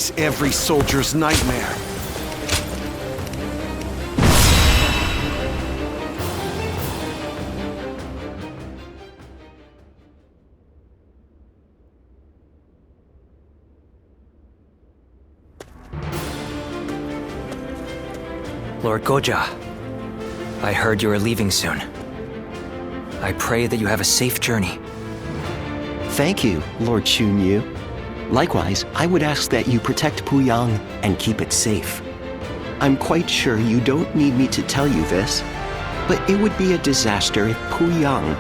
is every soldier's nightmare. Lord Goja, I heard you are leaving soon. I pray that you have a safe journey. Thank you, Lord Chunyu. Likewise, I would ask that you protect Puyang and keep it safe. I'm quite sure you don't need me to tell you this, but it would be a disaster if Puyang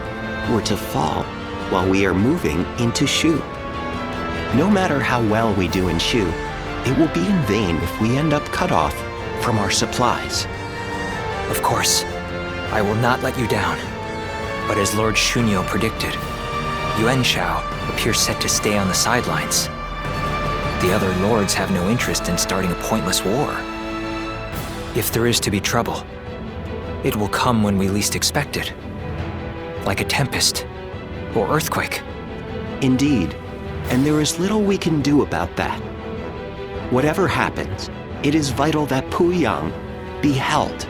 were to fall while we are moving into Shu. No matter how well we do in Shu, it will be in vain if we end up cut off from our supplies. Of course, I will not let you down. But as Lord Shunyo predicted, Yuan Shao appears set to stay on the sidelines. The other lords have no interest in starting a pointless war. If there is to be trouble, it will come when we least expect it. Like a tempest or earthquake. Indeed, and there is little we can do about that. Whatever happens, it is vital that Puyang be held.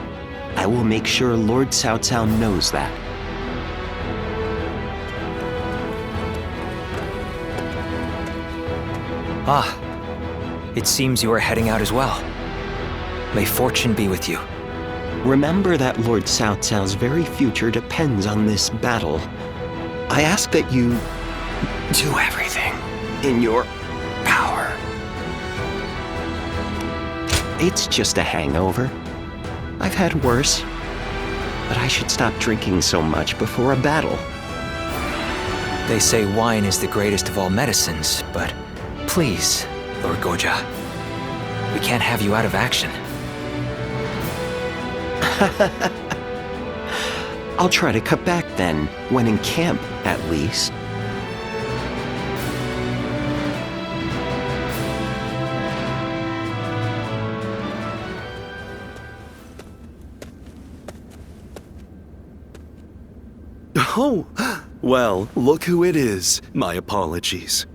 I will make sure Lord Cao Cao knows that. Ah, it seems you are heading out as well. May fortune be with you. Remember that Lord Cao Cao's very future depends on this battle. I ask that you do everything in your power. It's just a hangover. I've had worse, but I should stop drinking so much before a battle. They say wine is the greatest of all medicines, but please, Lord Goja, we can't have you out of action. I'll try to cut back then, when in camp, at least. Oh, well, look who it is. My apologies.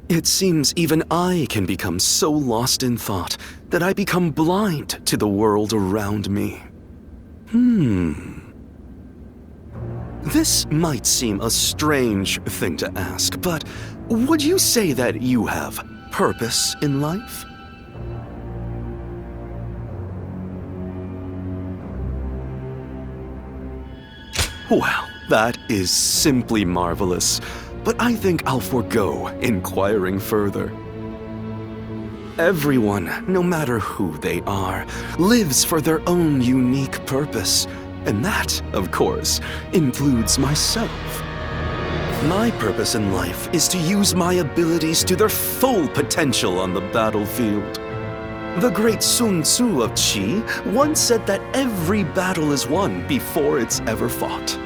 It seems even I can become so lost in thought that I become blind to the world around me. This might seem a strange thing to ask, but would you say that you have purpose in life? Well, that is simply marvelous, but I think I'll forego inquiring further. Everyone, no matter who they are, lives for their own unique purpose, and that, of course, includes myself. My purpose in life is to use my abilities to their full potential on the battlefield. The great Sun Tzu of Qi once said that every battle is won before it's ever fought.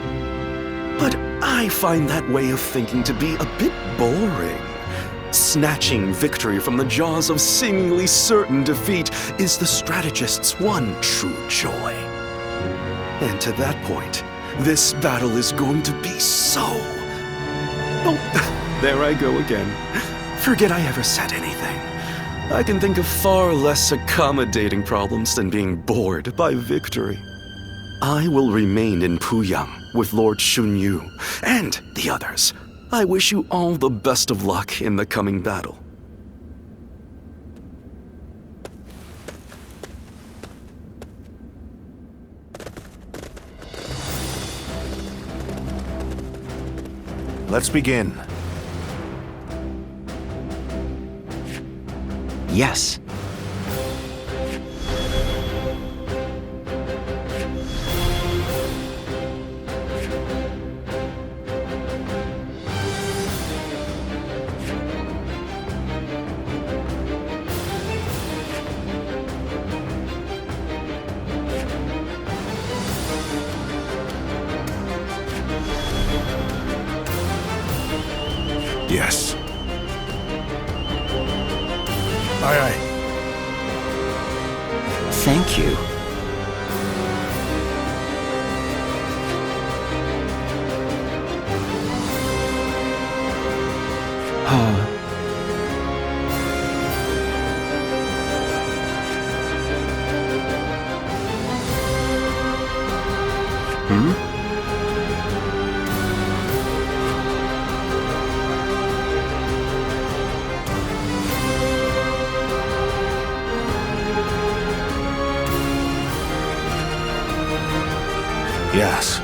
But I find that way of thinking to be a bit boring. Snatching victory from the jaws of seemingly certain defeat is the strategist's one true joy. And to that point, this battle is going to be so... Oh, there I go again. Forget I ever said anything. I can think of far less accommodating problems than being bored by victory. I will remain in Puyang with Lord Shunyu and the others. I wish you all the best of luck in the coming battle. Let's begin. Yes. Yes. Aye, aye. Thank you. Yes.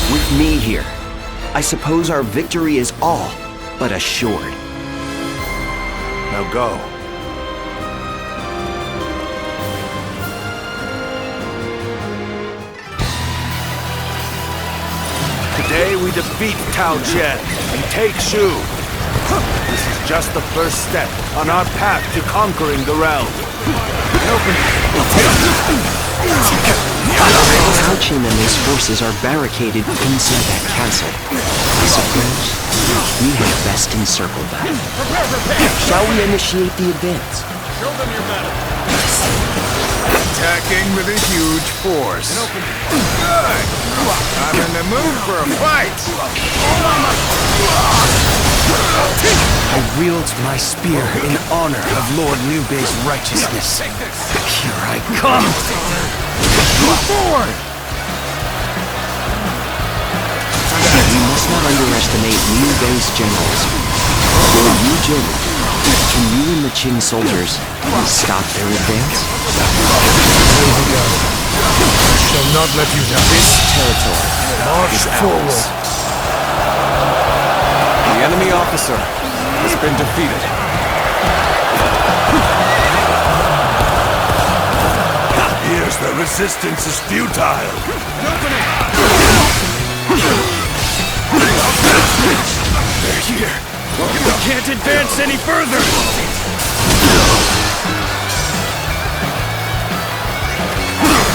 With me here, I suppose our victory is all but assured. Now go. Today we defeat Tao Chen and take Shu. This is just the first step on our path to conquering the realm. Tao Chen and his forces are barricaded inside that castle. I suppose we had best encircle them. Shall we initiate the advance? Attacking with a huge force. Good! I'm in the mood for a fight! I wield my spear in honor of Lord Liu Bei's righteousness. Here I come! Move forward! We must not underestimate Liu Bei's generals. Lord Yu Jin, can you and the Qing soldiers stop their advance? I shall not let you down. This territory March is forward. ours. The enemy officer has been defeated. Here's the resistance is futile. They're here. We can't advance any further.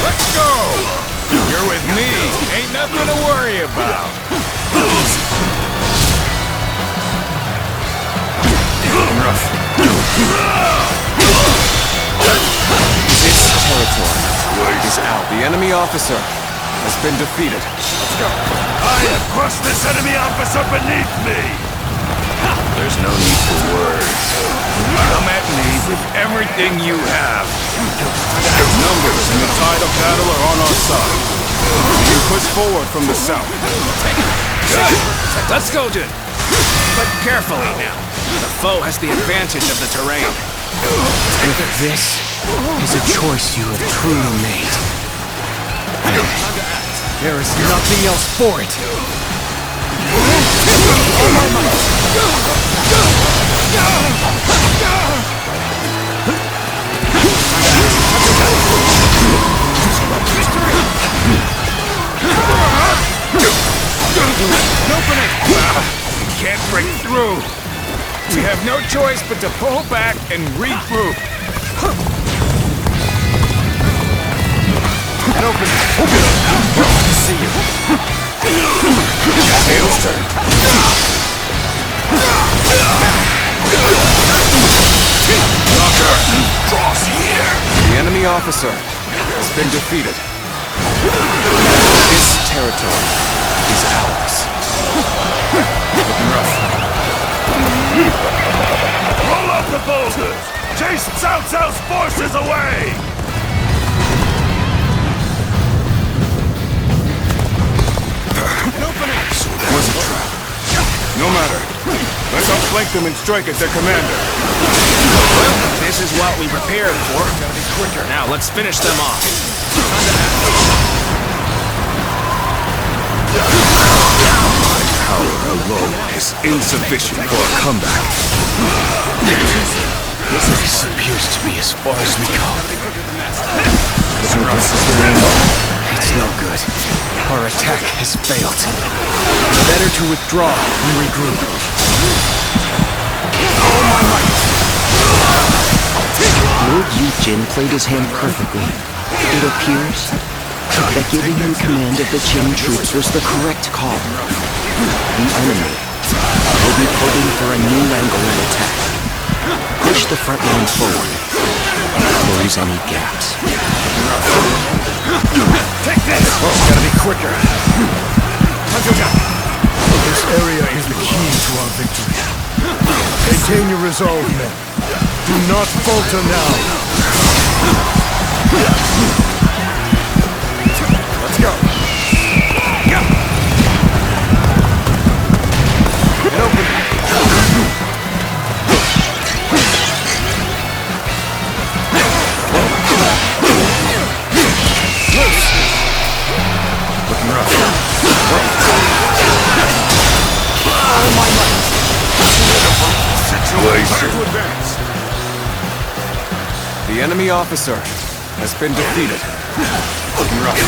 Let's go. You're with me. Ain't nothing to worry about. This territory is out. The enemy officer has been defeated. Let's go. I have crushed this enemy officer beneath me. There's no need for words. Come at me with everything you have. Numbers and the tide of battle are on our side. We push forward from the south. Good. Let's go, Jin. But carefully now. The foe has the advantage of the terrain. If this is a choice you have truly made, there is nothing else for it. Open it! We can't break through. We have no choice but to pull back and regroup. And open it. See you. Tails turn. Knocker! Cross here! The enemy officer has been defeated. This territory is ours. Looking rough. Roll up the boulders! Chase Cao Cao's forces away! Was a trap. No matter. Let's outflank them and strike at their commander. Well, this is what we prepared for. Gotta be quicker. Now, let's finish them off. My power alone is insufficient for a comeback. This appears to be as far as we go. So this is the rainbow. It's no good. Our attack has failed. Better to withdraw and regroup. Lord Yu Jin played his hand perfectly. It appears that giving him command of the Qing troops was the correct call. The enemy will be probing for a new angle of attack. Push the front line forward and close any gaps. Take this! Oh, gotta be quicker. This area is the key to our victory. Maintain your resolve, men. Do not falter now. Let's go. Get open. Looking rough. The enemy officer has been defeated. Looking rough.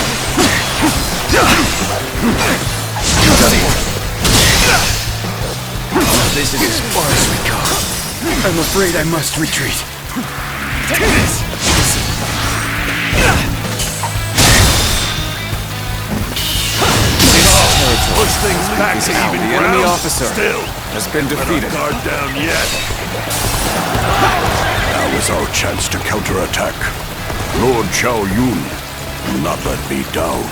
This is as far as we go. I'm afraid I must retreat. Take this! Push things back to even The enemy officer has been defeated. Guard down yet. Now is our chance to counterattack. Lord Xiao Yun, do not let me down.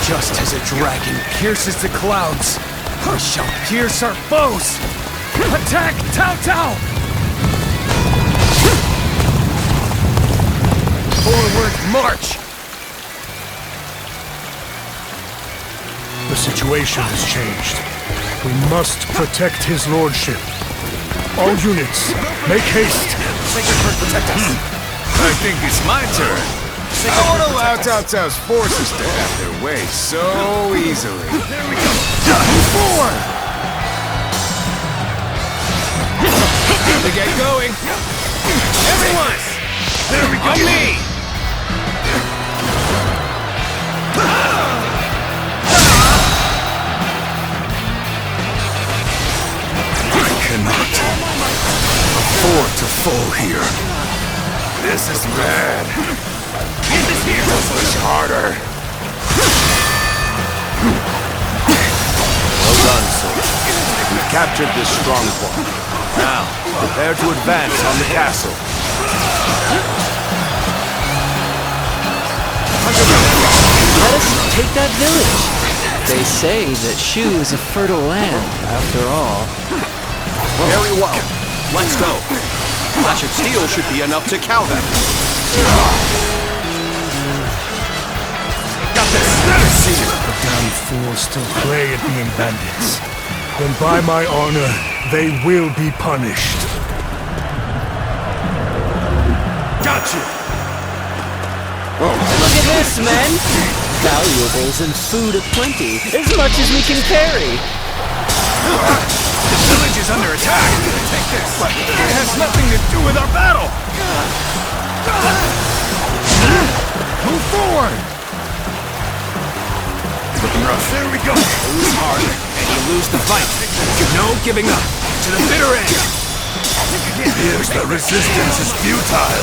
Just as a dragon pierces the clouds, we shall pierce our foes! Attack Cao Cao! Forward march! The situation has changed. We must protect his lordship. All units, make haste! Protect us. I think it's my turn. I won't allow Cao Cao's forces to have their way so easily. Move forward! To get going. Everyone! There we go! On me! I cannot afford to fall here. This is bad. Push harder. Well done, sir. We've captured this strong point. Now, prepare to advance on the castle. Let us take that village. They say that Shu is a fertile land, after all. Very well. Let's go. Flash of steel should be enough to cow them. Got this! See you! The damn fools still play at being bandits. Then by my honor, they will be punished. Got you! Look at this, men! Valuables and food aplenty, as much as we can carry. The village is under attack. Take this. But it has nothing to do with our battle. Move forward! Looking rough. There we go. Lose hard, and you lose the fight. No giving up. To the bitter end. Here's the resistance is futile.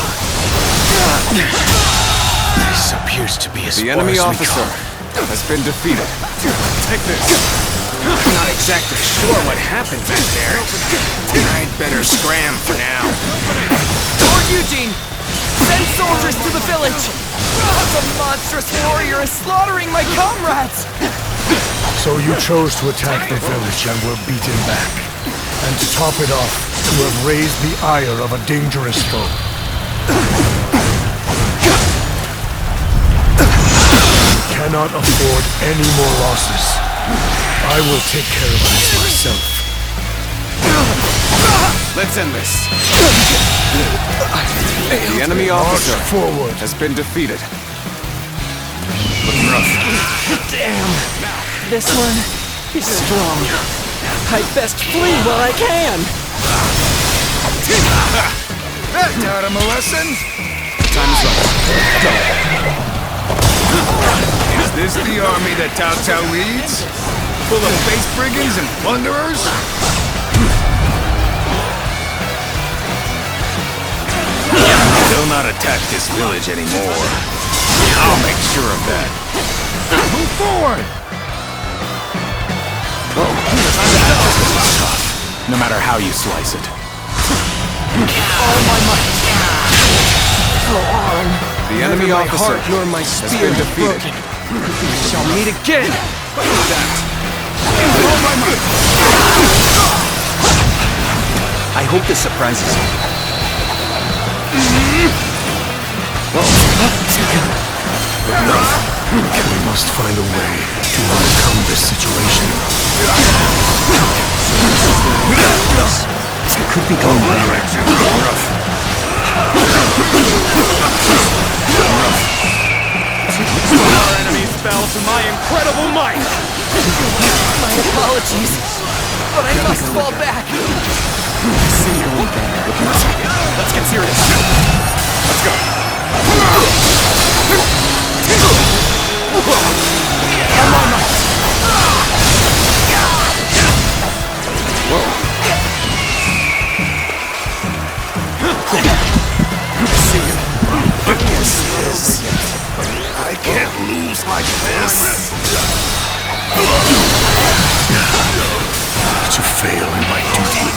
This appears to be as The far enemy as we officer go. has been defeated. Take this. I'm not exactly sure what happened back there. I'd better scram for now. Lord Eugene! Send soldiers to the village! The monstrous warrior is slaughtering my comrades! So you chose to attack the village and were beaten back. And to top it off, you have raised the ire of a dangerous foe. You cannot afford any more losses. I will take care of this myself. Let's end this. The enemy officer March forward. has been defeated. Looking rough. Damn, this one is strong. I'd best flee while I can. That taught him a lesson. Time is up. Is this the army that Cao Cao leads? Full of base brigands and plunderers? will not attack this village anymore. I'll make sure of that. Move forward! This is tough, no matter how you slice it. All my might. Go on. The enemy Neither my officer heart nor my has spear been have defeated. broken. We shall meet again. I hope this surprises you. We must find a way to overcome this situation. It could be going better. Our enemies fell to my incredible might. My apologies, but I must fall back. Let's get serious. Let's go. I can't lose like this. To fail in my duty.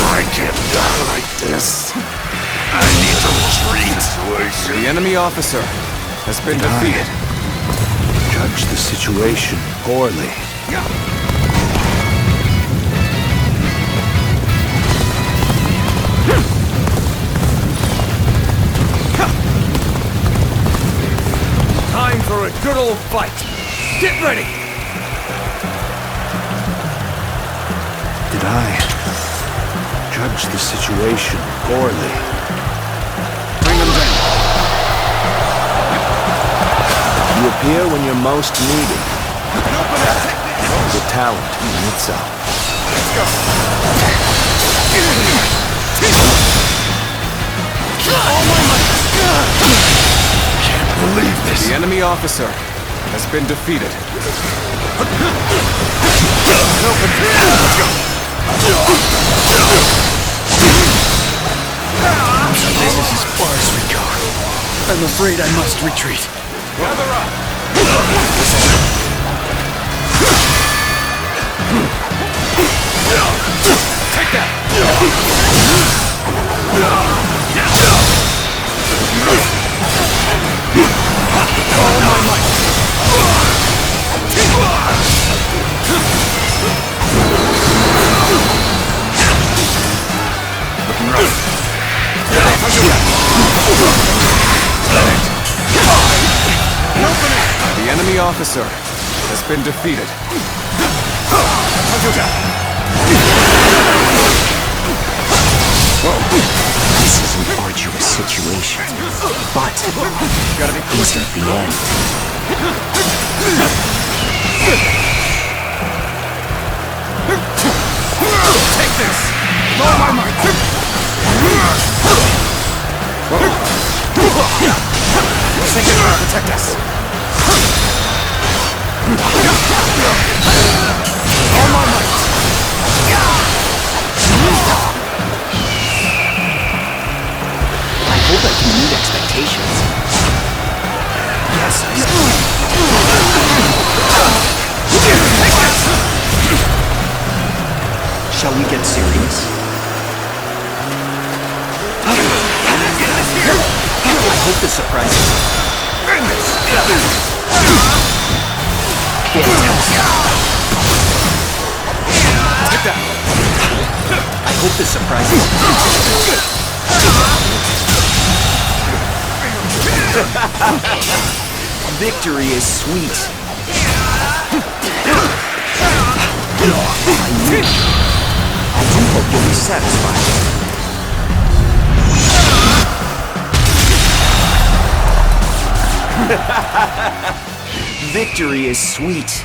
I can't die like this. I need to retreat. The enemy officer has been defeated. Judge the situation poorly. Time for a good old fight. Get ready. Did I judge the situation poorly? Bring them down. You appear when you're most needed. That is a talent in itself. Let's go. Can't believe this. The enemy officer has been defeated. This is as far as we go. I'm afraid I must retreat. Gather up. Take that. The enemy officer has been defeated. This is an arduous situation, but these are the end. Take this! With all my might! Signature, protect us! All my might! I hope I can meet expectations. Shall we get serious? I hope this surprises you. Take that! I hope this surprises you. Victory is sweet. I do hope you'll be satisfied. Victory is sweet.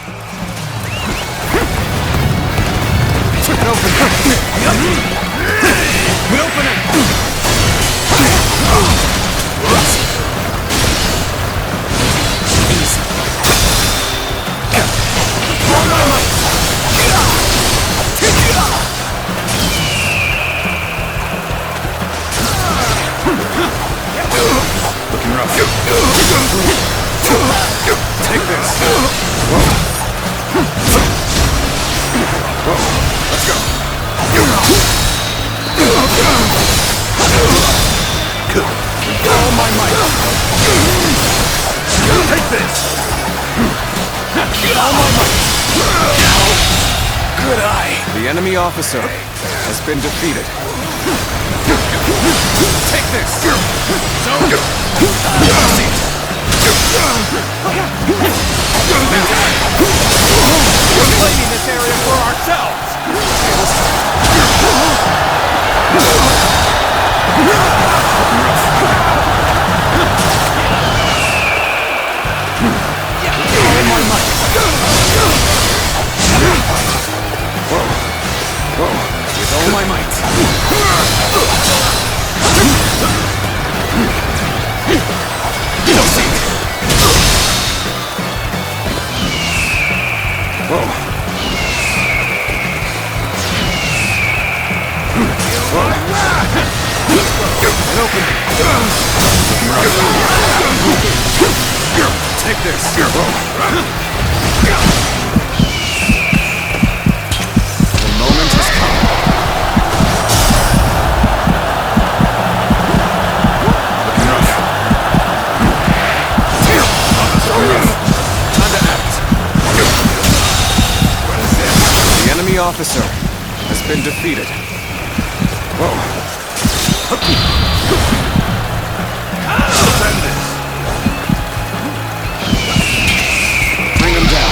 Take this. Let's go. With all my might. Take this. With all my might. Good eye. The enemy officer has been defeated. Take this. We're claiming this area for ourselves! With all my might. Take this. The moment has come. Looking rough. Time to act. The enemy officer has been defeated. Bring him down.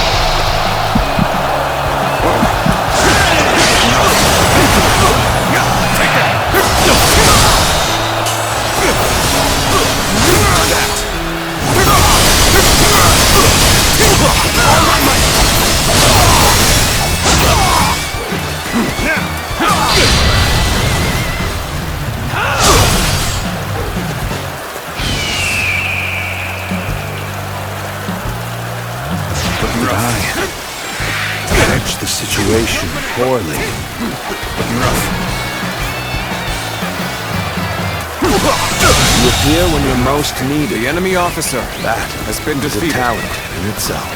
Take that. Manage the situation poorly. You appear when you're most needed. The enemy officer that has been defeated. A talent in itself.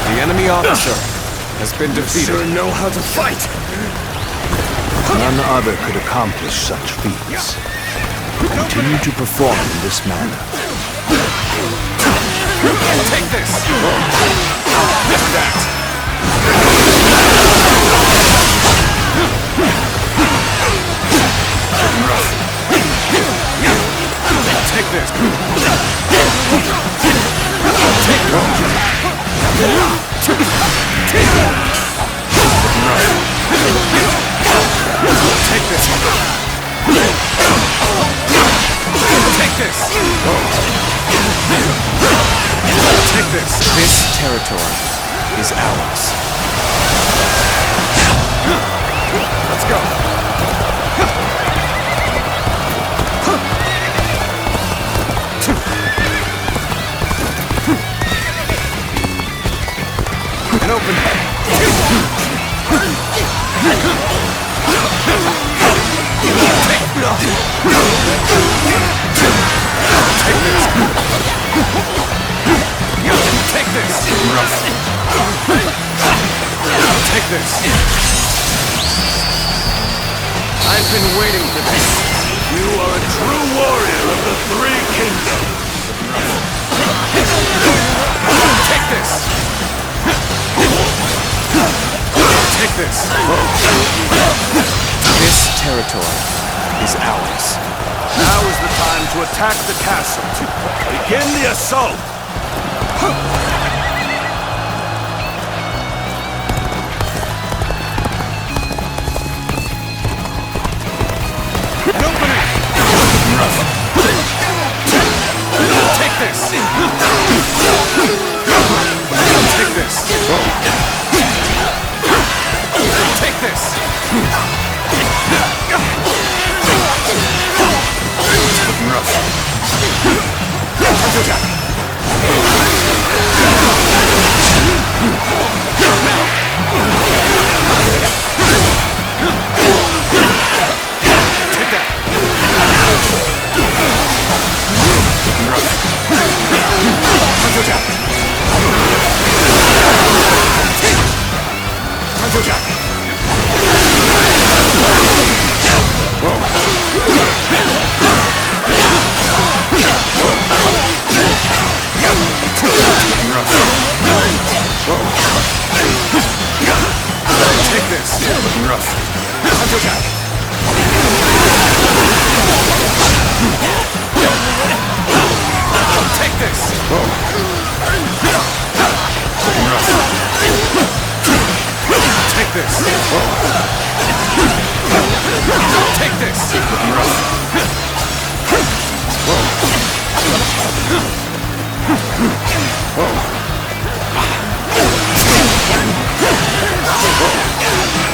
The enemy officer has been defeated. Sure know how to fight. None other could accomplish such feats. Continue to perform in this manner. Take this. Take that. Take this. Take this. Take this. Take this. This territory is ours. Let's go. And open. Take this. Take this. I've been waiting for this. You are a true warrior of the Three Kingdoms. Take this. Take this. This territory is ours. Now is the time to attack the castle. Begin the assault. this! Take this!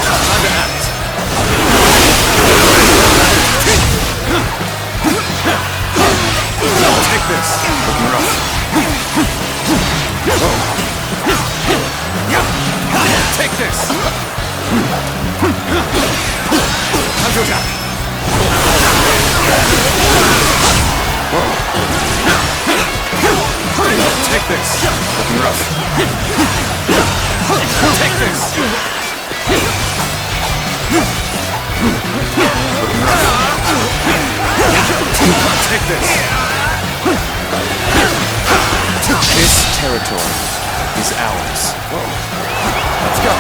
Time to act! Take this! Looking rough. Take this! Time to attack! Take this! Looking rough. Take this! Looking rough. Take this! This territory is ours. Let's go!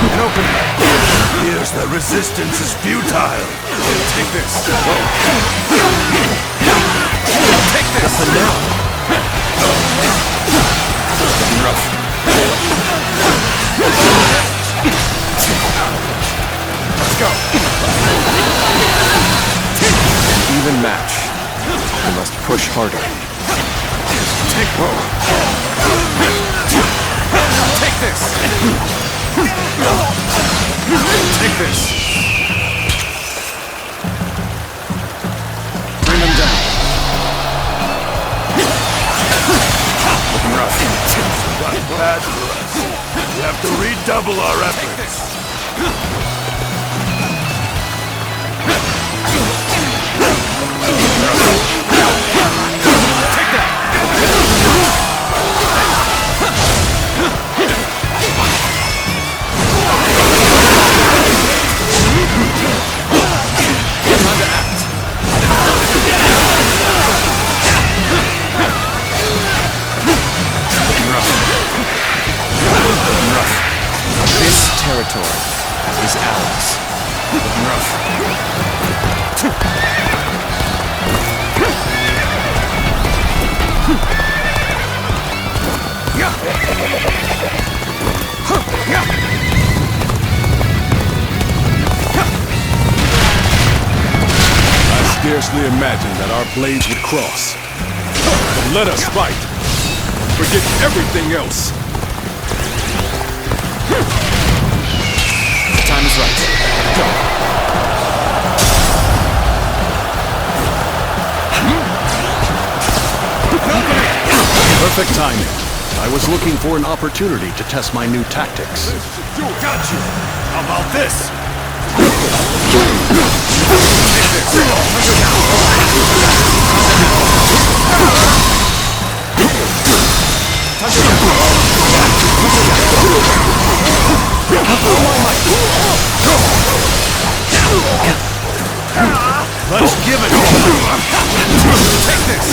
An opening! Here's the resistance is futile. Take this! Take this! For now. Looking rough. Let's go! Even match. We must push harder. Take Take this! Take this! Bring them down. Looking rough. Got bad for us. We have to redouble our efforts. Take that! Time to act. Looking rough. Looking rough. This territory is ours. Looking rough. I scarcely imagined that our blades would cross. But let us fight. Forget everything else. The time is right. Go. Perfect timing. I was looking for an opportunity to test my new tactics. Got you. How about this? Let's give it. Take this.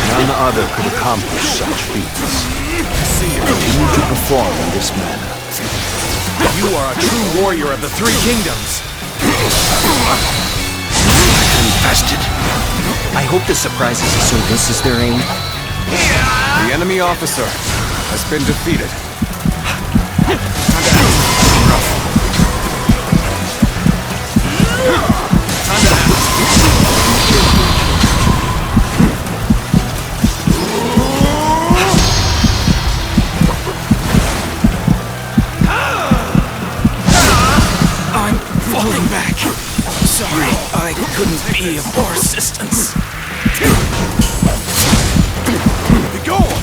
None other could accomplish such feats. Continue to perform in this manner. You are a true warrior of the Three Kingdoms. Infested. I hope this surprises us, so this is their aim. The enemy officer has been defeated. Time to act. I'm falling back. Sorry, I couldn't be of more assistance. Be going!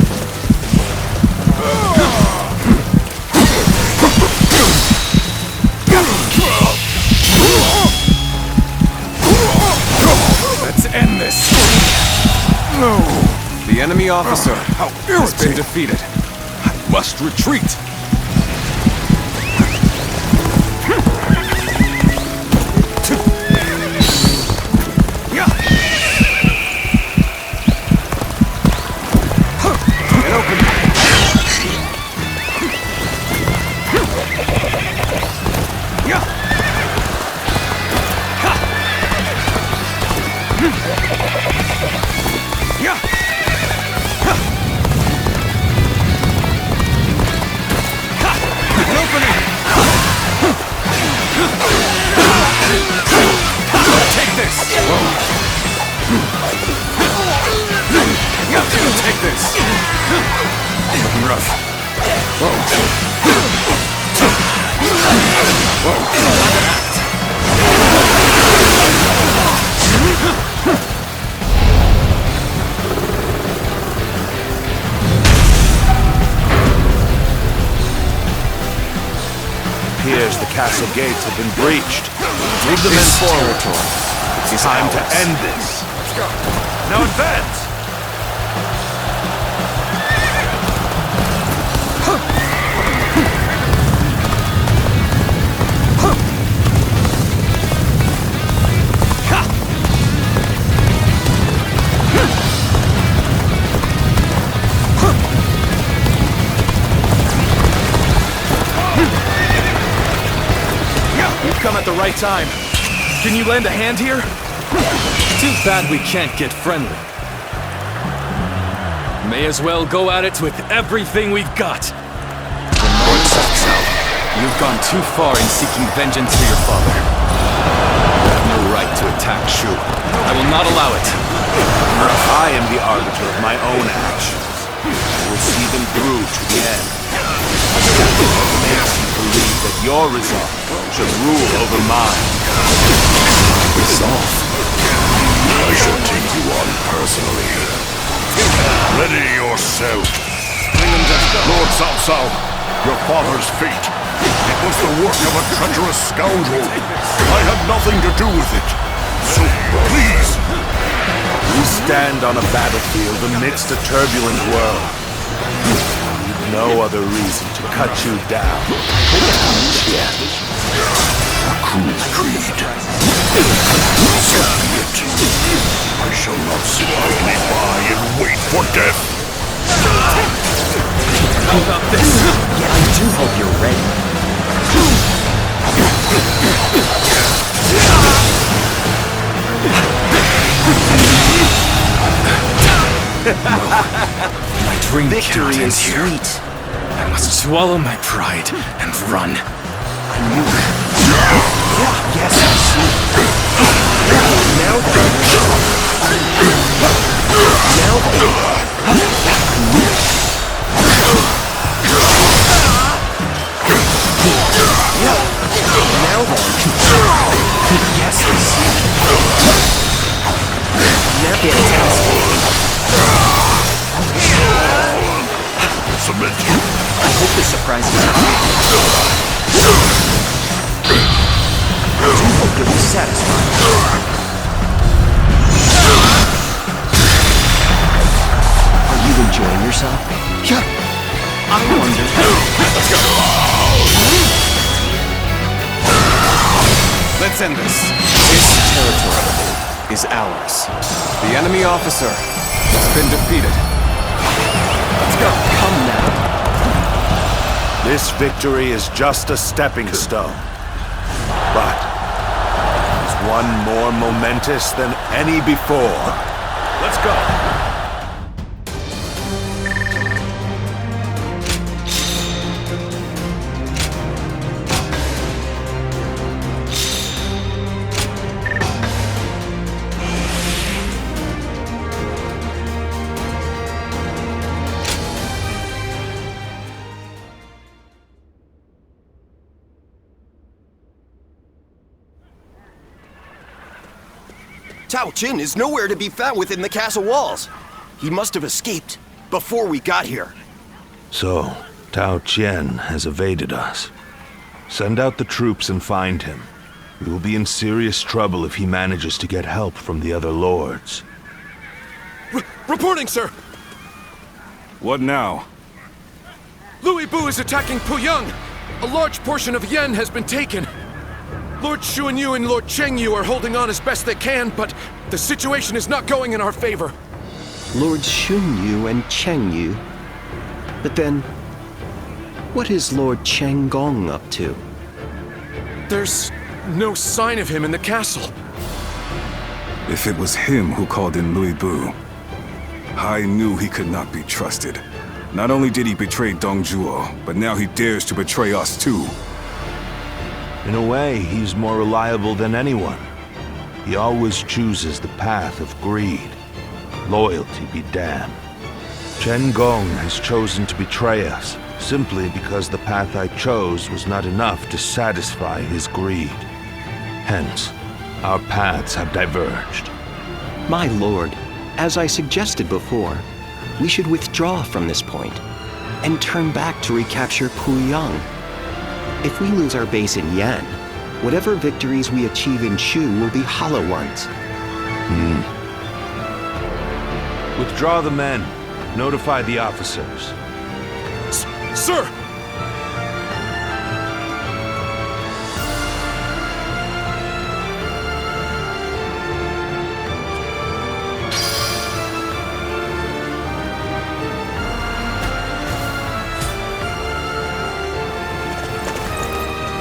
Let's end this. No. The enemy officer has been defeated. I must retreat. Take this! Looking rough. Whoa. Appears the castle gates have been breached. Move the men forward. It's time to end this. Let's go. Now advance! Come at the right time. Can you lend a hand here? Too bad we can't get friendly. May as well go at it with everything we've got. Lord Cao, you've gone too far in seeking vengeance for your father. You have no right to attack Shu. I will not allow it. I am the arbiter of my own actions. I will see them through to the end. Makes you believe that your resolve should rule over mine. Resolve? I shall take you on personally. Ready yourself. Lord Cao Cao, your father's fate. It was the work of a treacherous scoundrel. I had nothing to do with it. So, please. We stand on a battlefield amidst a turbulent world. No other reason to cut you down. Yeah. A cruel creed. So be it. I shall not sit idly by and wait for death. How about this? Yeah, I do hope you're ready. My dream Victory is here. sweet. I must swallow my pride and run. Yes, I see. Now then. Now then. Now then. Yes, I see. Now fantastic. Submit. I hope this surprises you. I do hope you'll be satisfied. Are you enjoying yourself? Yeah. I wonder. Let's go. Let's end this. This territory is ours. The enemy officer has been defeated. Let's go. Come now. This victory is just a stepping stone. But it is one more momentous than any before. Let's go. Cao Jin is nowhere to be found within the castle walls. He must have escaped before we got here. So, Tao Qian has evaded us. Send out the troops and find him. We will be in serious trouble if he manages to get help from the other lords. Reporting, sir! What now? Louis Bu is attacking Puyang! A large portion of Yen has been taken. Lord Xuanyu and Lord Chengyu are holding on as best they can, but the situation is not going in our favor. Lord Xunyu and Chengyu. But then, what is Lord Chenggong up to? There's no sign of him in the castle. If it was him who called in Louis Bu, I knew he could not be trusted. Not only did he betray Dongzhuo, but now he dares to betray us too. In a way, he's more reliable than anyone. He always chooses the path of greed. Loyalty be damned. Chen Gong has chosen to betray us, simply because the path I chose was not enough to satisfy his greed. Hence, our paths have diverged. My lord, as I suggested before, we should withdraw from this point and turn back to recapture Puyang. If we lose our base in Yan, whatever victories we achieve in Shu will be hollow ones. Withdraw the men. Notify the officers. Sir!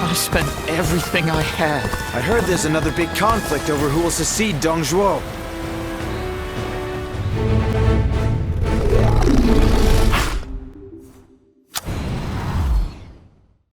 I spent everything I had. I heard there's another big conflict over who will succeed Dong Zhuo.